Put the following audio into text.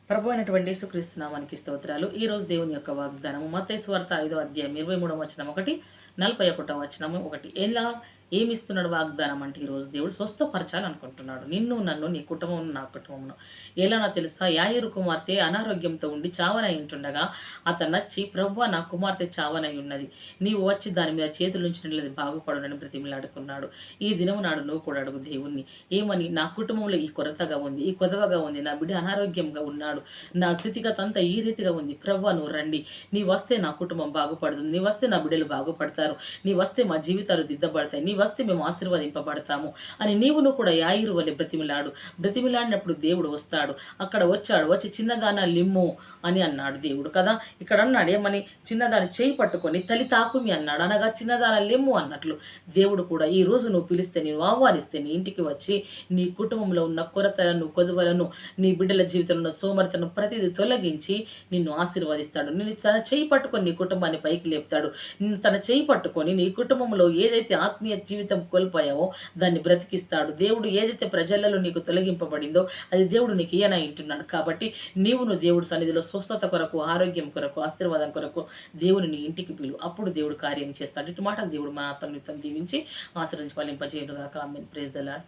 ప్రభు అయినటువంటి యేసుక్రీస్తు నామానికి స్తోత్రాలు. ఈ రోజు దేవుని యొక్క వాగ్దానము మత్తయి సువార్త 5వ అధ్యాయం 23వ వచనం 1, 41వ వచనం 1. ఎలా ఏమిస్తున్నాడు వాగ్దానం అంటే ఈరోజు దేవుడు స్వస్థపరచాలనుకుంటున్నాడు నిన్ను, నన్ను, నీ కుటుంబం, నా కుటుంబమును. ఎలానో తెలుసా? యాయిరు కుమార్తె అనారోగ్యంతో ఉండి చావనై ఉంటుండగా అతను నచ్చి, ప్రభువా, నా కుమార్తె చావనై ఉన్నది, నీవు వచ్చి దాని మీద చేతులు ఉంచినట్లయితే బాగుపడునని బ్రతిమిలాడుకున్నాడు. ఈ దినము నాడు నువ్వు కూడా అడుగు దేవుణ్ణి, ఏమని? నా కుటుంబంలో ఈ కొరతగా ఉంది, ఈ కొదవగా ఉంది, నా బిడ్డ అనారోగ్యంగా ఉన్నాడు, నా స్థితిగత అంతా ఈ రీతిగా ఉంది. ప్రభువా, నువ్వు రండి, నీ వస్తే నా కుటుంబం బాగుపడుతుంది, నీ వస్తే నా బిడ్డలు బాగుపడతారు, నీ వస్తే మా జీవితాలు దిద్దబడతాయి, నీ వస్తే మేము ఆశీర్వదింపబడతాము అని నువ్వు కూడా యాయిరు వలె బ్రతిమిలాడినప్పుడు దేవుడు వస్తాడు. అక్కడ వచ్చి చిన్నదాన లిమ్ము అని అన్నాడు దేవుడు కదా. ఇక్కడ అన్నాడు ఏమని? చిన్నదాని చేయి పట్టుకొని తలి తాకుమి అన్నాడు. అనగా చిన్నదాన లిమ్ము అన్నట్లు దేవుడు కూడా ఈ రోజు నువ్వు పిలిస్తే, నేను ఆహ్వానిస్తే నీ ఇంటికి వచ్చి నీ కుటుంబంలో ఉన్న కొరతలను, కొదువలను, నీ బిడ్డల జీవితంలో ఉన్న సోమరతను ప్రతిదీ తొలగించి నిన్ను ఆశీర్వదిస్తాడు. నిన్ను తన చేయి పట్టుకొని నీ కుటుంబాన్ని పైకి లేపుతాడు. నిన్ను తన చేయి పట్టుకొని నీ కుటుంబంలో ఏదైతే ఆత్మీయ జీవితం కోల్పోయావో దాన్ని బ్రతికిస్తాడు. దేవుడు ఏదైతే ప్రజలలో నీకు తొలగింపబడిందో అది దేవుడు నీకు ఇయ్యనై ఉంటున్నాడు. కాబట్టి నువ్వు దేవుడు సన్నిధిలో స్వస్థత కొరకు, ఆరోగ్యం కొరకు, ఆశీర్వాదం కొరకు దేవుని నీ ఇంటికి పిలు. అప్పుడు దేవుడు కార్యం చేస్తాడు. ఇటు మాటలు దేవుడు మన ఆత్మనిత్యం దీవించి ఆశీర్వదించి ఫలింపజేయునుగాక. ఆమేన్. Praise the lord.